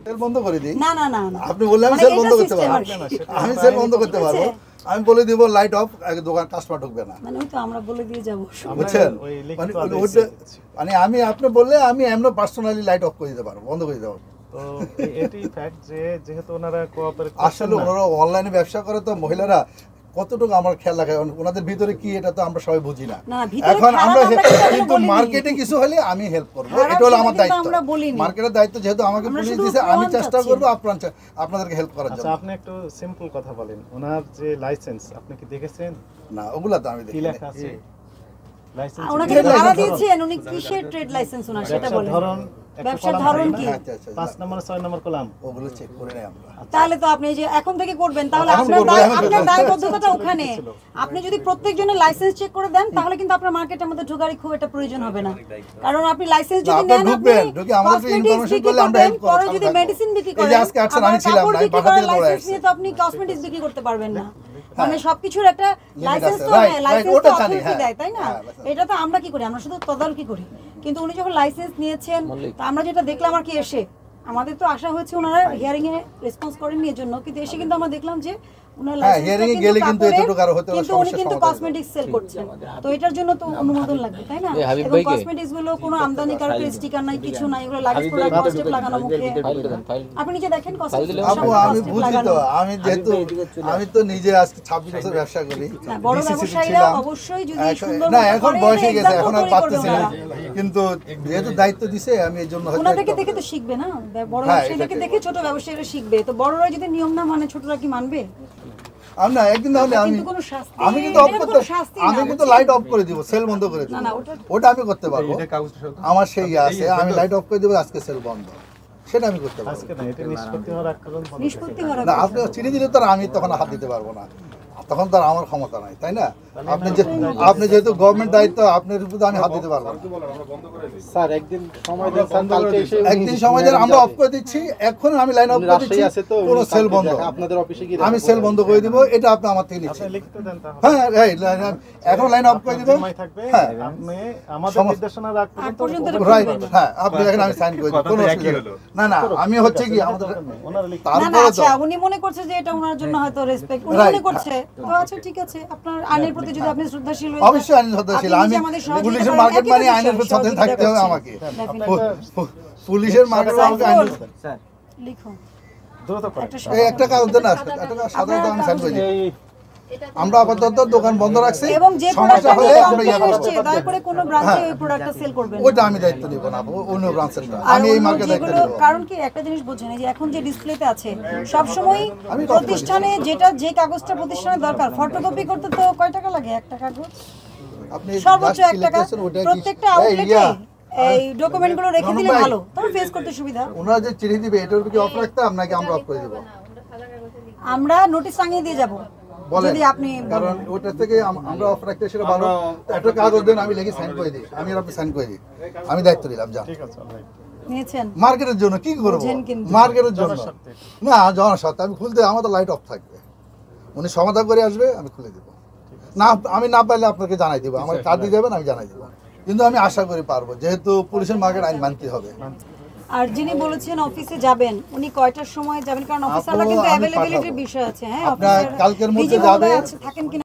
Sell বন্ধ করে দিই। না না না আপনি বললে আমি সেল বন্ধ করতে পারবো। আমি সেল বন্ধ করতে পারবো। আমি বলে দিব লাইট অফ, দোকান কাস্টমার ঢুকবে না। মানে ওই তো আমরা বলে দিয়ে যাব। বুঝছেন? মানে আমি আপনি বললে আমি এমন পার্সোনালি লাইট অফ করে দিতে পারবো, বন্ধ করে দিতে পারবো। তো এটি ফ্যাক্ট যে যেহেতু ওনারা কোঅপারেট আসলে ওনারা অনলাইনে ব্যবসা করে তো মহিলারা কতটুকু আমার খেয়াল রাখে ওনাদের ভিতরে কি এটা তো আমরা সবাই বুঝি না। এখন আমরা কিন্তু মার্কেটে কিছু হলে আমি হেল্প করব, এটা হলো আমার দায়িত্ব। মার্কেটের দায়িত্ব যেহেতু আমাকে পুলিশ দিয়েছে, আমি চেষ্টা করব আপনাদেরকে হেল্প করার জন্য। আচ্ছা, আপনি একটু সিম্পল কথা বলেন, ওনার যে লাইসেন্স আপনি কি দেখেছেন? না, ওগুলা তো আমি দেখি। কি লেখা আছে লাইসেন্স? ওনাকে ভাড়া দিয়েছেন, উনি কিসের ট্রেড লাইসেন্স ওনার সেটা বলেন। ধরুন ব্যবসার ধরন কি? 5 নম্বর 6 নম্বর কলাম ওগুলো চেক করে নেই আমরা। তাহলে তো আপনি যে এখন থেকে করবেন, তাহলে আপনার দায়বদ্ধতা ওখানে। আপনি যদি প্রত্যেকজনের লাইসেন্স চেক করে দেন তাহলে কিন্তু আপনার মার্কেটের মধ্যে ঢোকারই খুব একটা প্রয়োজন হবে না। কারণ আপনি লাইসেন্স যদি নেন, আপনি ঢুকে আমাদের ইনফরমেশন করলে আমরা হেল্প করব। পরে যদি মেডিসিন বিক্রি করেন, এই যে আজকে আছেন আমি ছিলাম না, আমি পাঠাতে বলে আসছি। তো আপনি কসমেটিক্স বিক্রি করতে পারবেন না। মানে সবকিছুর একটা লাইসেন্স তো হয়, লাইসেন্স তো অথরিটি দেয়, তাই না? এটা তো আমরা কি করি, আমরা শুধু তদারকি করি। কিন্তু উনি যখন লাইসেন্স নিয়েছেন, তা আমরা যেটা দেখলাম আর কি, এসে আমাদের তো আশা হয়েছে ওনারা হিয়ারিং এ রেসপন্স করেননি এর জন্য, কিন্তু এসে কিন্তু আমরা দেখলাম যে ওনার লাইসেন্স গেলে কিন্তু এতটুকু আর হতে কিন্তু উনি কিন্তু কসমেটিক্স সেল করছেন। তো এটার জন্য তো অনুমোদন লাগবে, তাই না? এবং কসমেটিক্স গুলো কোনো আমদানিকারকের স্টিকার নাই, কিছু নাই, এগুলো লাগেজ প্রোডাক্ট কস্টেপ লাগানো মুখে। আপনি নিজে দেখেন কসমেটিক্স আপু, আমি বুঝি তো, আমি যেহেতু আমি তো নিজে আজকে 26 বছর ব্যবসা করি। বড় ব্যবসায়ীরা অবশ্যই যদি সুন্দর না, এখন বয়স হয়ে গেছে, এখন আর পারতেছি না, কিন্তু যেহেতু দায়িত্ব দিছে আমি এর জন্য হয়তো ওনাদেরকে দেখে তো শিখবে না, বড় ব্যবসায়ীদেরকে দেখে ছোট ব্যবসায়ীরা শিখবে। তো বড়রা যদি নিয়ম না মানে ছোটরা কি মানবে? না, একদিন তাহলে আমি কিন্তু অফ করতে, আমি কিন্তু লাইট অফ করে দিব, সেল বন্ধ করে দিব। ওটা আমি করতে পারবো, আমার সেই আছে, আমি লাইট অফ করে দিব, আজকে সেল বন্ধ, সেটা আমি করতে পারবো। আজকে না, এটা নিষ্পত্তি হওয়ার আগ পর্যন্ত না, আপনি চিনি দিলে তো আমি তখন হাত দিতে পারবো না, তখন তো আমার ক্ষমতা নাই, তাই না? আপনি যেহেতু গভর্নমেন্ট দায়িত্ব, আপনার উপর আমি হাত দিতে পারবো না। স্যার একদিন সময় দেন, কালকে এসে একদিন সময় দেন, আমরা অফ করে দিচ্ছি, এখন আমি লাইন অফ করে দিচ্ছি, পুরো সেল বন্ধ, আপনাদের অফিসে গিয়ে আমি সেল বন্ধ করে দিব, এটা আপনি আমার থেকে নিচ্ছেন। আপনি লিখিত দেন তাহলে। হ্যাঁ, এখন লাইন অফ করে দিব। হ্যাঁ, আপনি আমাদের নির্দেশনা রাখ পর্যন্ত রাইট। হ্যাঁ, আপনি দেখেন আমি সাইন করে দিব, কোনো অসুবিধা নেই। না না, আমি হচ্ছে কি আমাদের তারপরে তো আচ্ছা, উনি মনে করছে যে এটা ওনার জন্য হয়তো রেসপেক্ট উনি মনে করছে। তো আচ্ছা, ঠিক আছে, আপনার আইনের প্রতি যদি আপনি শ্রদ্ধাশীল হন, অবশ্যই আইনের শ্রদ্ধাশীল। আমি পুলিশের মার্কেট মানে আইনের প্রতি শ্রদ্ধা থাকতে হবে আমাকে। পুলিশের মার্কেট আমাকে আইনের স্যার লিখুন দ্রুত করেন। এই একটা কাগজ দেন না, একটা সাধারণত আমি সাইন করে দিই। আমরা আপাতত দোকান বন্ধ রাখছি, এবং যে সমস্যা হলে আমরা ইয়া করব। দয়া করে কোন ব্রাঞ্চে ওই প্রোডাক্টটা সেল করবেন। ওইটা আমি দায়িত্ব নিব না, অন্য ব্রাঞ্চের না, আমি এই মার্কেট দায়িত্ব নিব। কারণ কি একটা জিনিস বুঝছেন, এই যে এখন যে ডিসপ্লেতে আছে সব সময় প্রতিষ্ঠানে যেটা যে কাগজটা প্রতিষ্ঠানের দরকার, ফটোকপি করতে তো কয় টাকা লাগে একটা কাগজ? আপনি সর্বোচ্চ 1 টাকা। প্রত্যেকটা আউটলেটে এই ডকুমেন্টগুলো রেখে দিলে ভালো, তবে ফেস করতে সুবিধা। ওনারা যে চিঠি দিবে এটার কি অফ রাখতাম নাকি আমরা অফ করে দেব? আমরা নোটিশ টাঙিয়ে দিয়ে যাব যদি আপনি, কারণ ওটা থেকে আমরা অফ রাখতে সেটা ভালো। একটা কাগজ দেন, আমি লিখে সাইন করে দিই, আমি আর আপনি সাইন করে দিই, আমি দায়িত্ব দিলাম। যান, ঠিক আছে ভাই। নিয়েছেন মার্কেটের জন্য কি করব? মার্কেটের জন্য না, জনস্বার্থে আমি খুলতে, আমার তো লাইট অফ থাকবে, উনি সমাধান করে আসবে, আমি খুলে দেব। না, আমি না পারলে আপনাকে জানাই দেবো, আমার কার্ড দিয়ে যাবেন, আমি জানাই দেবো। কিন্তু আমি আশা করি পারবো, যেহেতু পুলিশের মার্কেট আইন মানতে হবে। আর যিনি বলেছেন অফিসে যাবেন, উনি কয়টার সময় যাবেন? কারণ অফিসাররা কিন্তু অ্যাভেলেবিলিটির বিষয় আছে। হ্যাঁ, আপনার কালকের মধ্যে যাবে, থাকেন কিনা